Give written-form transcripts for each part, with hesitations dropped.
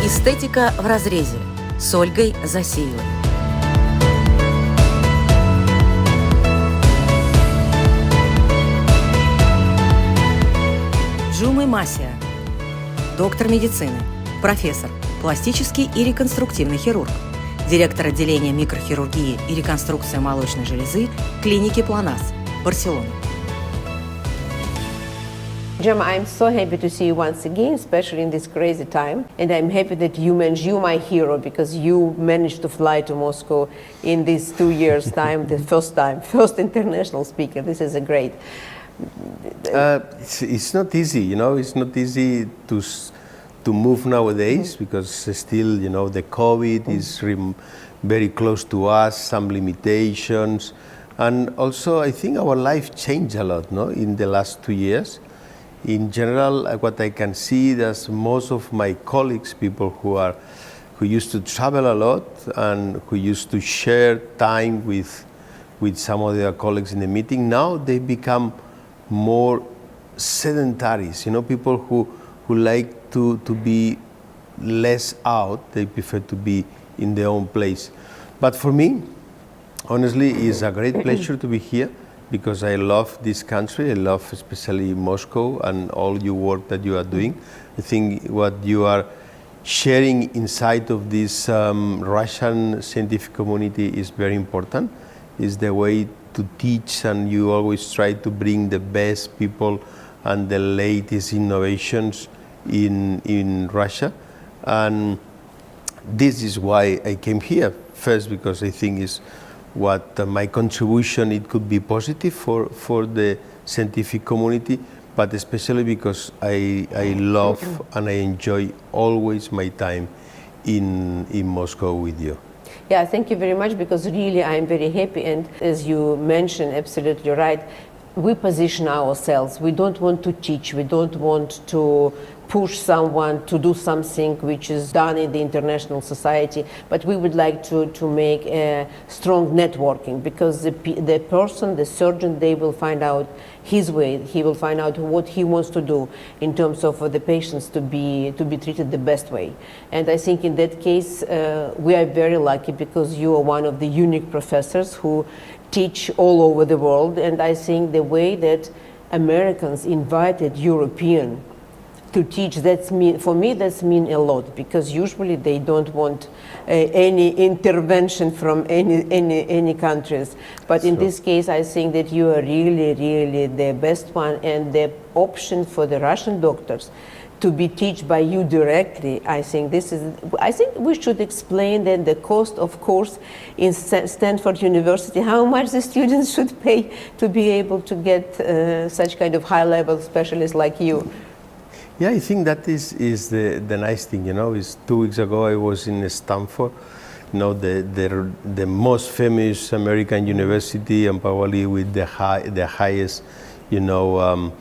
Эстетика в разрезе с Ольгой Засеевой. Джуме Масия, доктор медицины, профессор, пластический и реконструктивный хирург, директор отделения микрохирургии и реконструкции молочной железы Clinica Planas, Барселона. Gemma, I'm so happy to see you once again, especially in this crazy time. And I'm happy that you mentioned you my hero, because you managed to fly to Moscow in these 2 years' time, first international speaker. This is a great. It's not easy, you know. It's not easy to move nowadays because still, you know, the COVID is very close to us. Some limitations, and also I think our life changed a lot, no, in the last 2 years. In general, what I can see is most of my colleagues, people who used to travel a lot and who used to share time with some of their colleagues in the meeting, now they become more sedentaries. You know, people who like to be less out. They prefer to be in their own place. But for me, honestly, it's a great pleasure to be here, because I love this country. I love especially Moscow and all your work that you are doing. I think what you are sharing inside of this Russian scientific community is very important. It's the way to teach, and you always try to bring the best people and the latest innovations in Russia. And this is why I came here first, because I think it's what my contribution, it could be positive for the scientific community, but especially because I love and I enjoy always my time in Moscow with you. Yeah, thank you very much, because really I'm very happy, and as you mentioned, absolutely right, we position ourselves. We don't want to teach, we don't want to push someone to do something which is done in the international society, but we would like to make a strong networking, because the person, the surgeon, they will find out his way, he will find out what he wants to do in terms of the patients to be treated the best way. And I think in that case we are very lucky, because you are one of the unique professors who teach all over the world. And I think the way that Americans invited European to teach, for me that's mean a lot, because usually they don't want any intervention from any countries. But in this case, I think that you are really the best one, and the option for the Russian doctors to be taught by you directly. I think we should explain then the cost of course in Stanford University, how much the students should pay to be able to get such kind of high-level specialists like you. Yeah, I think that is the nice thing, you know. Is 2 weeks ago I was in Stanford, you know, the most famous American university, and probably with the highest, you know,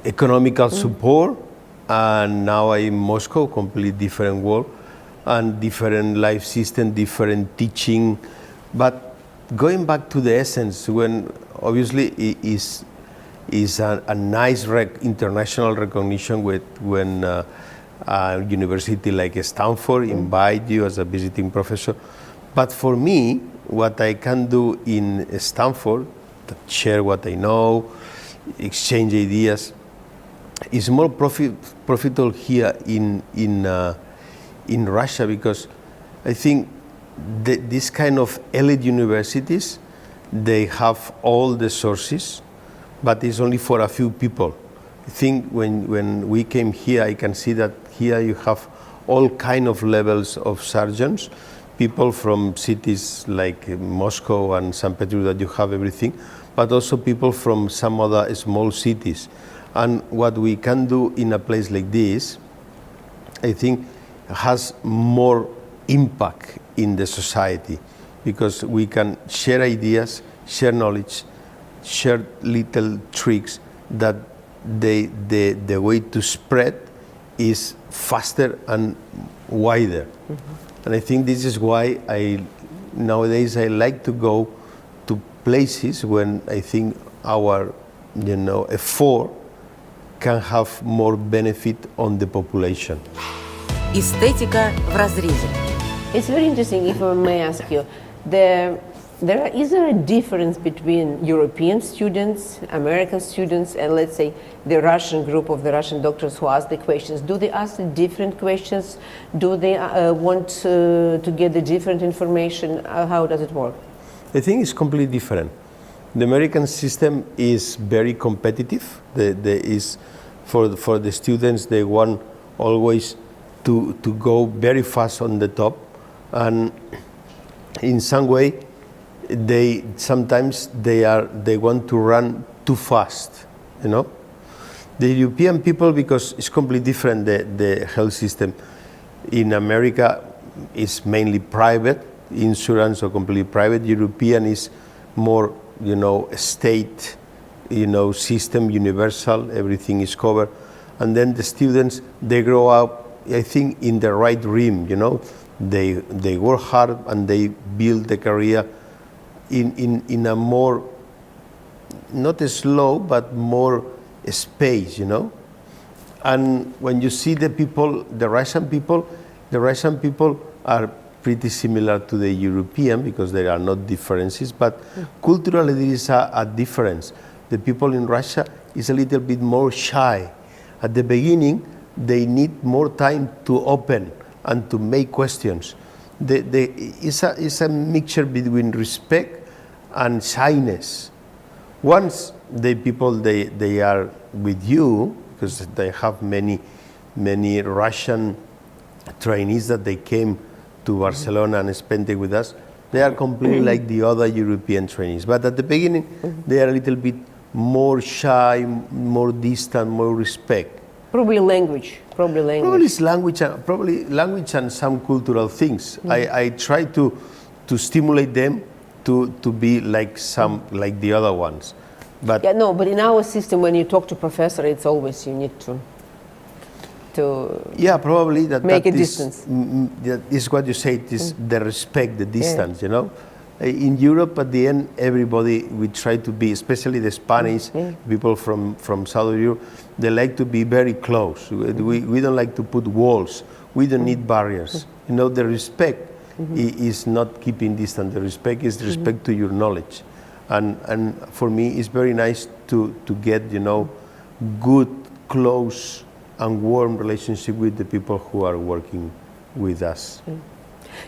economical support. And now I'm in Moscow, completely different world, and different life system, different teaching. But going back to the essence, when obviously it is a nice international recognition when a university like Stanford invite you as a visiting professor. But for me, what I can do in Stanford, share what I know, exchange ideas, is more profitable here in Russia, because I think this kind of elite universities, they have all the sources, but it's only for a few people. I think when we came here, I can see that here you have all kind of levels of surgeons, people from cities like Moscow and St. Petersburg, that you have everything, but also people from some other small cities. And what we can do in a place like this, I think, has more impact in the society, because we can share ideas, share knowledge, share little tricks that the way to spread is faster and wider. And I think this is why nowadays I like to go to places when I think our, you know, effort can have more benefit on the population. Эстетика в разрезе. It's very interesting, if I may ask you, is there a difference between European students, American students, and let's say the Russian group of the Russian doctors who ask the questions? Do they ask the different questions? Do they want to get the different information? How does it work? I think it's completely different. The American system is very competitive. For the students, they want always to go very fast on the top, and in some way, they want to run too fast. You know, the European people, because it's completely different. The health system in America is mainly private insurance or completely private. European is more, state, system, universal, everything is covered. And then the students, they grow up, I think, in the right rhythm, They work hard and they build the career in a more, not slow, but more space, And when you see the people, the Russian people are pretty similar to the European because there are no differences, but culturally there is a difference. The people in Russia is a little bit more shy. At the beginning, they need more time to open and to make questions. It's a mixture between respect and shyness. Once the people they are with you, because they have many Russian trainees that they came to Barcelona and spent it with us, they are completely like the other European trainees. But at the beginning, they are a little bit more shy, more distant, more respect. Probably language. Probably it's language and some cultural things. I try to stimulate them to be like the other ones. But but in our system, when you talk to professor, it's always you need to probably make a distance. That is what you say. It is the respect, the distance. In Europe, at the end, everybody we try to be, especially the Spanish people from Southern Europe. They like to be very close. We don't like to put walls. We don't need barriers. The respect is not keeping distance. The respect is respect to your knowledge, and for me, it's very nice to get good, close, and warm relationship with the people who are working with us.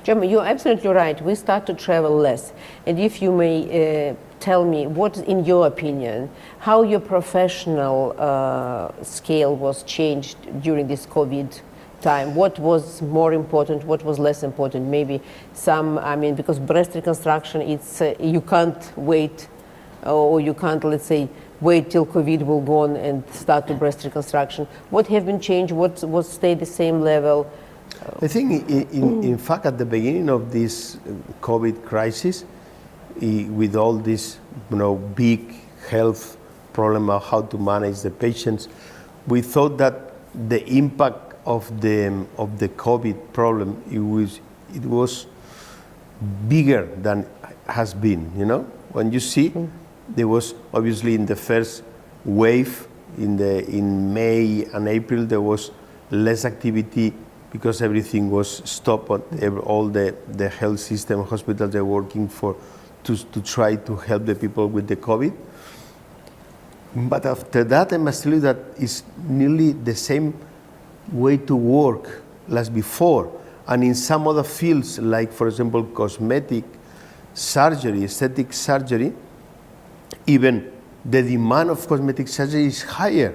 Джуме, you're absolutely right. We start to travel less. And if you may tell me, what, in your opinion, how your professional scale was changed during this COVID time? What was more important? What was less important? Maybe because breast reconstruction, it's you can't wait, or you can't, let's say, wait till COVID will go on and start the breast reconstruction. What have been changed? What stayed the same level? I think, in fact, at the beginning of this COVID crisis, with all this, big health problem of how to manage the patients, we thought that the impact of the COVID problem it was bigger than has been. When you see, there was obviously in the first wave in May and April there was less activity, because everything was stopped. All the health system, hospitals, they're working to try to help the people with the COVID. But after that, I must tell you that it's nearly the same way to work as before. And in some other fields, like for example, cosmetic surgery, aesthetic surgery, even the demand of cosmetic surgery is higher,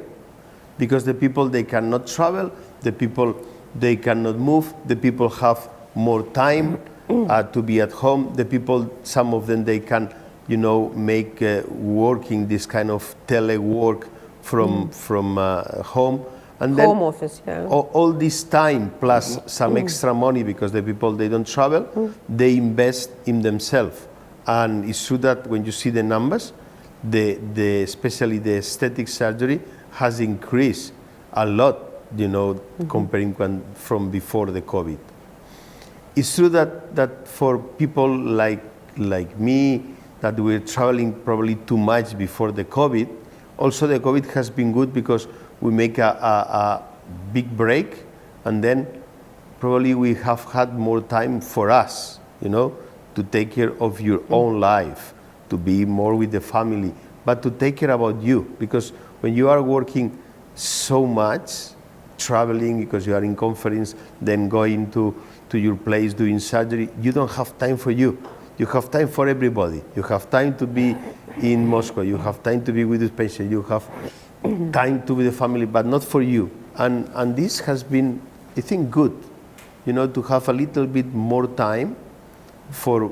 because the people, they cannot travel, the people, they cannot move, the people have more time to be at home, the people, some of them, they can, make working this kind of telework from home. And then home office, yeah. All this time plus some extra money, because the people, they don't travel, they invest in themselves. And it's true that when you see the numbers, especially the aesthetic surgery has increased a lot, comparing from before the COVID. It's true that for people like me, that we're traveling probably too much before the COVID, also the COVID has been good because we make a big break, and then probably we have had more time for us, to take care of your own life, to be more with the family, but to take care about you. Because when you are working so much, traveling because you are in conference, then going to your place doing surgery, you don't have time for you. You have time for everybody. You have time to be in Moscow. You have time to be with the patient. You have time to be with the family, but not for you. And this has been, I think, good, to have a little bit more time for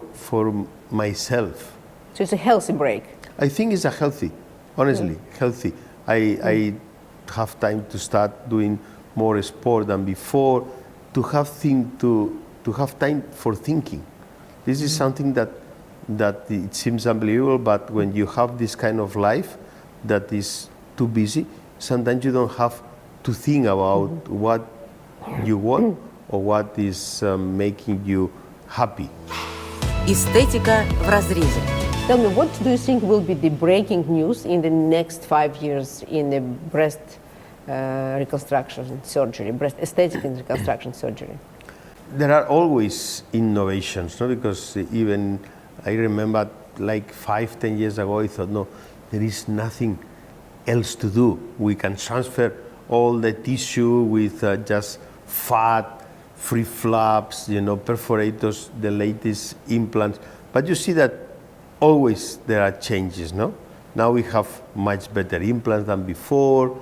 myself. So it's a healthy break. I think it's a healthy, honestly, healthy. I have time to start doing more sport than before, to have time for thinking. This is something that it seems unbelievable, but when you have this kind of life that is too busy, sometimes you don't have to think about what you want or what is making you happy. Эстетика в разрезе. Tell me, what do you think will be the breaking news in the next 5 years in the breast reconstruction surgery, breast aesthetic and reconstruction surgery? There are always innovations, because even I remember like 5-10 years ago, I thought, no, there is nothing else to do. We can transfer all the tissue with just fat, free flaps, perforators, the latest implants. But you see that always there are changes, no? Now we have much better implants than before.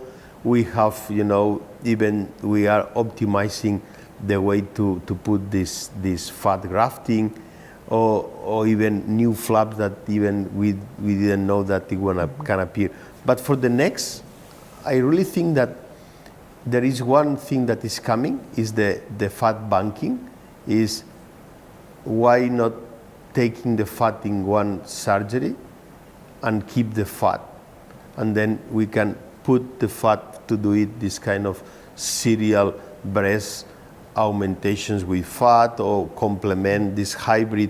We have, even we are optimizing the way to put this fat grafting, or even new flaps that even we didn't know that it can appear. But for the next, I really think that there is one thing that is coming, is the fat banking. Is why not taking the fat in one surgery and keep the fat, and then we can put the fat to do it this kind of serial breast augmentations with fat, or complement this hybrid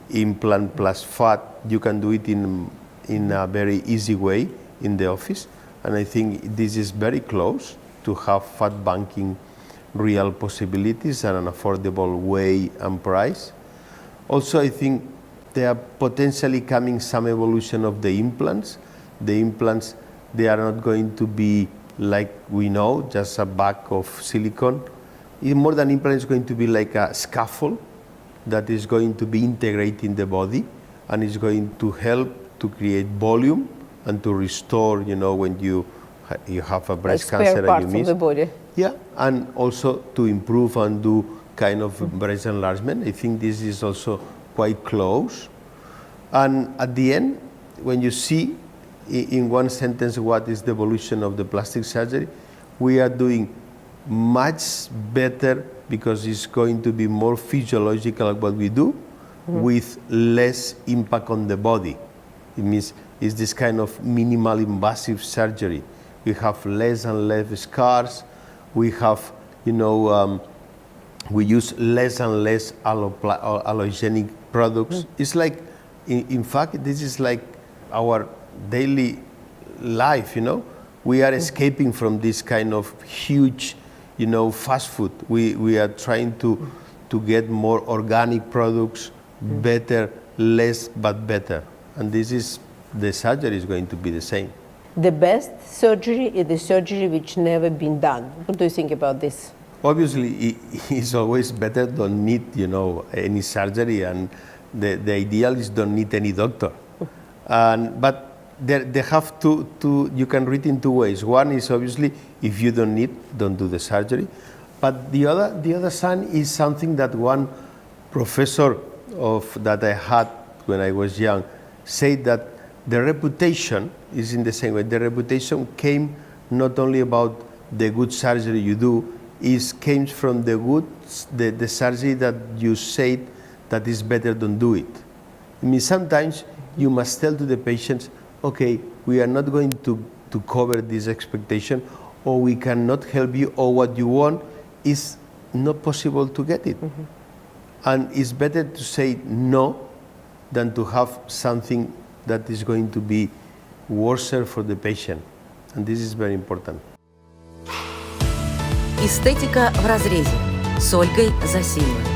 implant plus fat. You can do it in a very easy way in the office, and I think this is very close to have fat banking real possibilities at an affordable way and price. Also, I think there are potentially coming some evolution of the implants. The implants, they are not going to be like we know, just a bag of silicone. More than implant, it's going to be like a scaffold that is going to be integrated in the body, and is going to help to create volume and to restore, when you have a breast cancer and you miss. Of the body. Yeah, and also to improve and do kind of breast enlargement. I think this is also quite close. And at the end, when you see in one sentence what is the evolution of the plastic surgery, we are doing much better because it's going to be more physiological what we do, with less impact on the body. It means it's this kind of minimal invasive surgery. We have less and less scars. We have, we use less and less allogenic products. It's like, in fact, this is like our daily life, We are escaping from this kind of huge, fast food. We are trying to get more organic products, better, less, but better. And the surgery is going to be the same. The best surgery is the surgery which never been done. What do you think about this? Obviously, it's always better don't need, any surgery, and the ideal is don't need any doctor. But they have to, you can read in two ways. One is obviously, if you don't need, don't do the surgery. But the other side is something that one professor that I had when I was young said, that the reputation is in the same way. The reputation came not only about the good surgery you do, came from the surgery that you said that is better, don't do it. I mean, sometimes you must tell to the patients, okay, we are not going to cover this expectation, or we cannot help you, or what you want is not possible to get it. And it's better to say no than to have something that is going to be worse for the patient. And this is very important. Эстетика в разрезе. с Ольгой Засиевой.